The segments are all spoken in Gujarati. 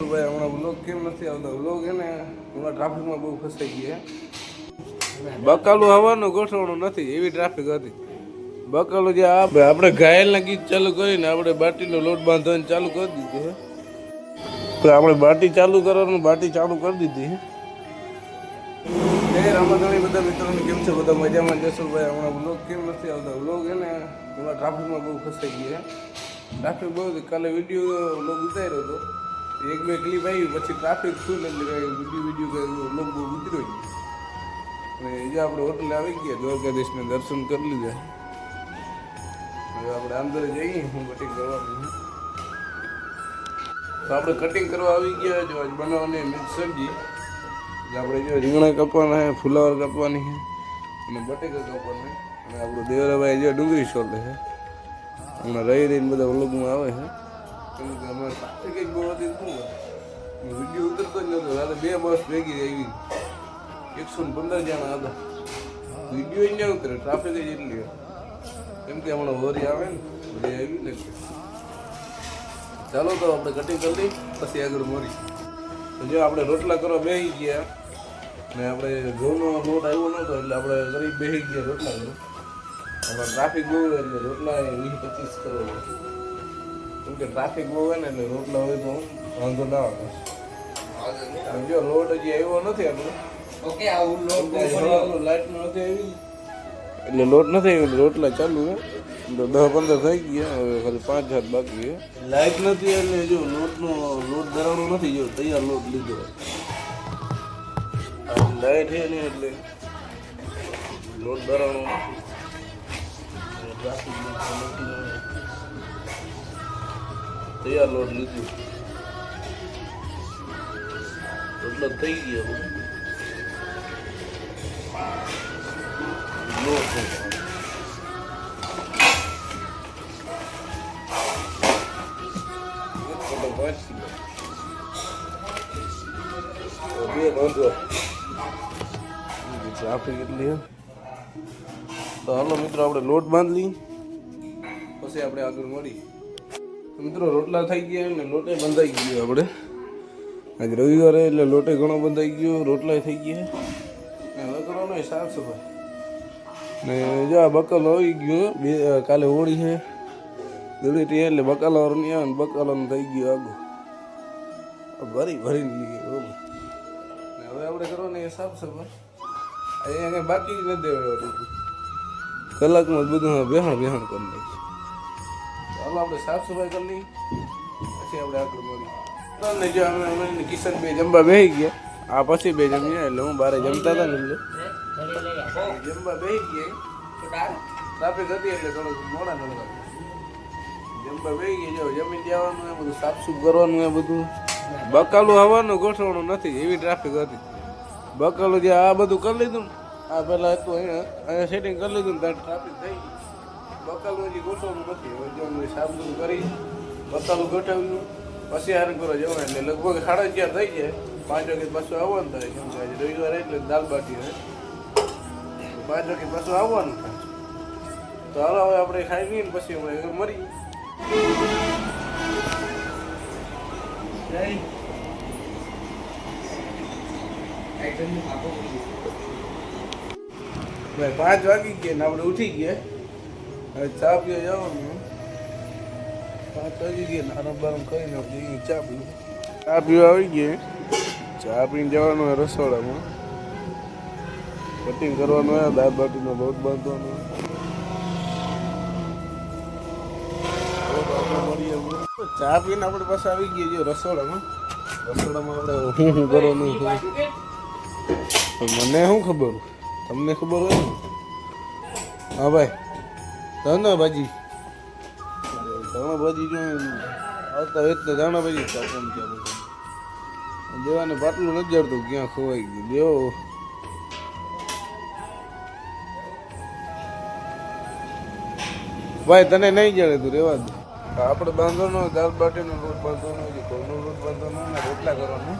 ભાઈ હમણાં વ્લોગ કેમ નથી આવતા? વ્લોગ હે ને હમણાં ટ્રાફિકમાં બહુ ફસાઈ ગયા. બકાલું આવવાનું ગોઠવણું નથી, એવી ટ્રાફિક હતી. બકાલું જે આપણે ઘાયલના ગીત ચાલુ કરીને આપણે બાટીનો લોટ બાંધવાનું ચાલુ કરી દીધું છે. આપણે બાટી ચાલુ કરવાનું, બાટી ચાલુ કરી દીધી. રામાધણી બધા મિત્રોને કેમ છે? બધા મજામાં જશો? ભાઈ હમણાં વ્લોગ કેમ નથી આવતા? વ્લોગ હે ને હમણાં ટ્રાફિકમાં બહુ ફસાઈ ગયા. ટ્રાફિક બહુ કાલે વિડીયો વ્લોગ ઉતાર્યો હતો, એક બે ક્લિપ આવી, પછી ટ્રાફિક ફૂલ એટલે વિડીયો વ્લોગ બહુ ઉતર્યો જ. અને જે આપણે હોટલે આવી ગયા, દ્વારકાધીશને દર્શન કરી લીધા. હવે આપણે અંદર જઈએ, હું કટિંગ કરવાનું. તો આપણે કટિંગ કરવા આવી ગયા. જો આજ બનાવવાની મિક્સ સબ્જી. આપણે જો રીંગણા કાપવાના છે, ફુલાવર કાપવાની છે અને બટેકા કાપવાના. અને આપણું દેવરાભાઈ જો ડુંગળી છોલે છે. હમણાં રહીને બધા વ્લોગમાં આવે છે, કેમ કે અમારે ટ્રાફિક એક બહુ હતી. શું વિડીયો ઉતરતો જ નહોતો. રાતે 2 બસ ભેગી આવી, 115 જણા હતા. વિડીયો જ ના ઉતરે, ટ્રાફિક જ એટલી. કેમ કે હમણાં હોરી આવે ને, હોરી આવી ને. ચાલો તો આપણે કટિંગ કરી લઈ, પછી આગળ મળી. તો જો આપણે રોટલા કરવા બેસી ગયા ને આપણે ઘઉંનો લોટ આવ્યો નહોતો એટલે આપણે ગરીબ બેસી ગયા રોટલા કરવા. આમાં ટ્રાફિક બહુ હોય એટલે રોટલા 20-25 કરો. કેમ કે ટ્રાફિક બહુ હોય ને એટલે રોટલા હોય તો વાંધો ના આવે. જો લોટ હજી આવ્યો નથી આપણે. ઓકે, આવું લોટ લાઈટ નથી આવી એટલે લોટ નથી આવ્યો. રોટલા ચાલુ છે તો 10-15 થઈ ગયા. હવે ખાલી 5-7 બાકી છે. લાઈટ નથી એટલે જો લોટ ધરાણો નથી. જો તૈયાર લોટ લીધો. લાઈટ છે નહીં એટલે લોટ ધરાણો તૈયાર લોટ લીધું. રોટલા થઈ ગયા. લોટ ટ્રાફિક એટલી. તો હાલો મિત્રો, આપણે લોટ બાંધી પછી આપણે આગળ મળી. મિત્રો રોટલા થઈ ગયા ને લોટે બંધાઈ ગયો. આપણે આજે રવિવારે એટલે લોટે ઘણો બંધાઈ ગયો, રોટલા થઈ ગયા. ને હવે કરવાનો સાફ સફાઈ. ને જો આ બકાલો આવી ગયો. કાલે હોળી છે, ધૂળેટી એટલે બકાલા નહીં આવે ને બકાલાનું થઈ ગયું આગળ ભરીને લઈએ. બરોબર. ને હવે આપણે કરવાની સાફ સફાઈ. અહીંયા કંઈ બાકી જ નથી દેવાનું. કલાકમાં જ બધું બેહાણ કરી નાખીએ. ચાલો આપણે સાફ સફાઈ કરી લઈએ, પછી આપણે આગળ મળીએ. જો અમે કિશન બે જમવા બેસી ગયા. આ પછી બે જમ્યા એટલે હું બારે જમતા હતા ને એટલે જમવા બેસી ગયા. ટ્રાફિક હતી એટલે થોડુંક મોડા જમવા બેસી ગયા. જો જમીન જવાનું એ બધું સાફસૂફ કરવાનું એ બધું. બકાલું આવવાનું ગોઠવણું નથી, એવી ટ્રાફિક હતી. બકાલું જે આ બધું કરી લીધું ને, આ પહેલાં હતું અહીંયા સેટિંગ કરી લીધું ને ત્યાં ટ્રાફિક થઈ ગઈ. બકાલું હજી ગોઠવણું નથી. હવે જો સાફસૂફ કરી બકાલું ગોઠવ્યું પછી હાર કરો જવાનું એટલે લગભગ 11:30 થઈ જાય. 5 વાગે પાછું આવવાનું થાય. કેમ કે આજે રવિવાર એટલે દાલ બાટી હોય. 5 વાગે પાછું આવવાનું થાય. તો હાલો હવે આપણે ખાઈ લઈએ ને પછી આપણે મરી. ભાઈ 5 વાગી ગયા ને આપણે ઉઠી ગયા. હવે ચા પીવા જવાનું. 5 વાગી ગયા ને આરામ બારામ કરીને આપણે ચા પીવા આવી ગયા. ચા પીને જવાનું હોય રસોડામાં. કટિંગ કરવાનું હોય, દાળ બાટીનો લોટ બાંધવાનો. ચા પીને આપણે પાછા આવી ગયા જો રસોડામાં. આપણે શું કરવાનું મને શું ખબર, તમને ખબર હોય ને? હા ભાઈ, ધાણા ભાજી જો આવતા હોય તો ધાણા ભાજી ચાપવાનું ચાલુ દેવાને. પાટલું નથી જડતું, ક્યાં ખોવાઈ ગયું. દેવો ભાઈ, તને નહીં જડે તું રેવા દે. આપણે બાંધવાનો દાળ બાટીનો લોટ બાંધવાનો, ઘઉંનો લોટ બાંધવાનો ને રોટલા કરવાનો.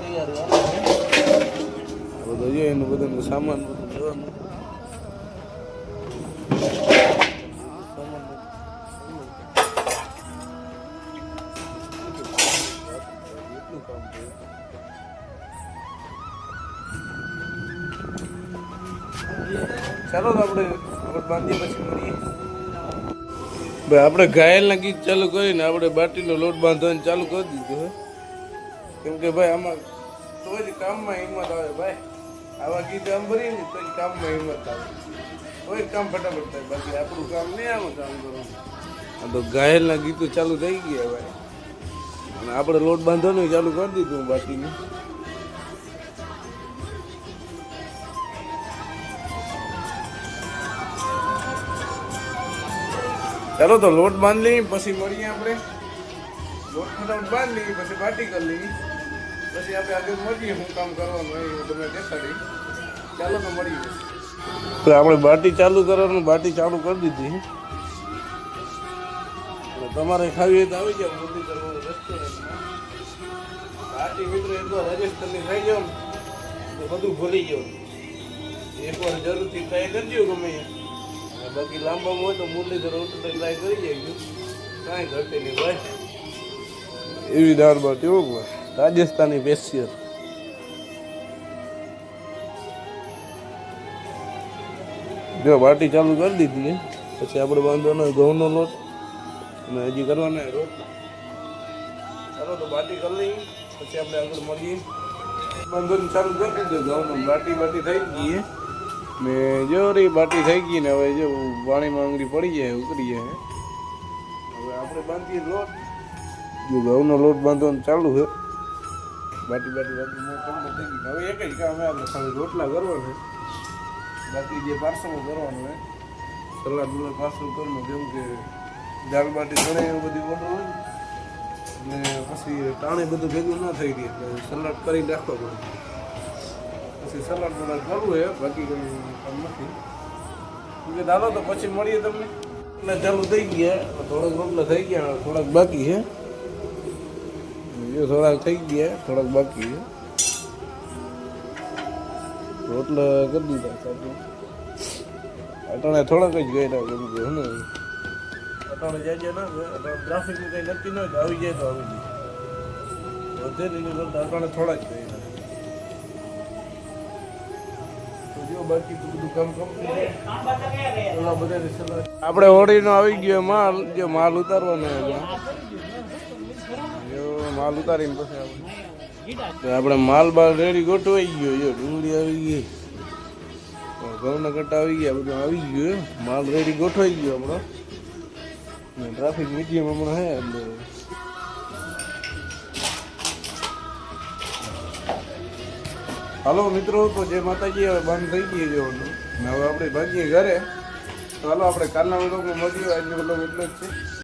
તૈયાર બધું જોઈએ એનું બધું સામાન બધું લેવાનું. કામ થયું. ચાલો તો આપણે લોટ બાંધીએ પછી મળીએ. ભાઈ આપણે ઘાયલના ગીત ચાલુ કરીને આપણે બાટીનો લોટ બાંધવાનું ચાલુ કરી દીધું હે. કેમ કે ભાઈ આમાં તો જ કામમાં હિંમત આવે ભાઈ. આવા ગીત આમ ભરીએ ને તો જ કામમાં હિંમત આવે. કોઈ જ કામ ફટાફટ થાય, બાકી આપણું કામ નહીં આવે કામ કરવાનું. આ તો ઘાયલના ગીતો ચાલુ થઈ ગયા ભાઈ, અને આપણે લોટ બાંધવાનું ચાલુ કરી દીધું બાટીનું. ચાલો તો લોટ બાંધ લઈએ પછી મળીએ આપણે. લોટ ફટાફટ બાંધ લઈએ પછી બાટી કરી લઈએ, પછી આપણે આગળ મળીએ. શું કામ કરવાનું હોય એ તમે દેખાડી. ચાલો તો મળીએ. આપણે બાટી ચાલુ કરવાનું, બાટી ચાલુ કરી દીધી. તમારે ખાવી હોય તો આવી જાવ મુરલીધર રેસ્ટોરન્ટમાં. બાટી મિત્રો એકવાર રાજસ્થાનની ખાઈ જાવ ને તો બધું ભૂલી જાવ. એકવાર જરૂરથી ટ્રાય કરજો ગમે. બાકી લાંબામાં હોય તો મુરલીધર હોટલ ટ્રાય કરી જાય, કાંઈ ઘટે નહીં ભાઈ. એવી દાળ બાટી હો ભાઈ, રાજસ્થાની સ્પેશિયલ. જો બાટી ચાલુ કરી દીધી, પછી આપણે બાંધવાનો ઘઉંનો લોટ અને હજી કરવાના રોટલા. ચાલો તો બાટી કરી લઈએ પછી આપણે આગળ મળીએ. બાંધવાનું ચાલુ કરી દીધું ઘઉંનું. બાટી થઈ ગઈ ને જો રે બાટી થઈ ગઈ ને હવે જો પાણીમાં આંગળી પડી જાય, ઉતરી જાય. હવે આપણે બાંધીએ લોટ. જો ઘઉંનો લોટ બાંધવાનું ચાલુ છે. બાટી મોટ થઈ ગઈ. હવે એક જ કામ આપણે ખાલી રોટલા કરવાના, બાકી જે પાર્સલ કરવાનું હોય સલાડ બલાડ પાર્સલ કરવાનું. કેમ કે દાળ બાટી ઘણા એવું બધી ઓર્ડર હોય ને પછી ટાણે બધું ભેગું ના થઈ રહે, એટલે સલાડ કરી રાખવા પડે. પછી સલાડ બલાડ કરવું હોય, બાકી કંઈ કામ નથી. કે ચાલો તો પછી મળીએ તમને. એટલે ચાલુ થઈ ગયા, થોડાક રોટલા થઈ ગયા, થોડાક બાકી છે. થોડાક થઈ ગયા, થોડાક બાકી છે. રોટલા કરી દીધા સાથે. અટાણે થોડાક જ ગયા, કેમ કે હે ને અટાણે જાય ના અટાણે ટ્રાફિકનું કંઈ નક્કી ન હોય, આવી જાય તો આવી જાય. વધે નહીં કરતા અટાણે થોડા જ ગયા. તો જો બાકી તો બધું કામ કમ્પ્લીટ. આપણે હોળીનો આવી ગયો માલ. જો માલ ઉતારવાનો માલ ઉતારીને પછી આપણે માલ બાર રેડી ગોઠવાઈ ગયો. જો ડુંગળી આવી ગઈ, ઘઉંના કટ્ટા આવી ગયા, બધું આવી ગયું. માલ રેડી ગોઠવાઈ ગયો આપણો. ટ્રાફિક મીડિયમ હમણાં હે એટલે હાલો મિત્રો. તો જે માતાજી હવે બંધ થઈ ગઈ જવાનું ને હવે આપણે ભાગીએ ઘરે. તો હાલો આપણે કાલના વ્લોગમાં મળીએ. આજનો વ્લોગ એટલો જ છે.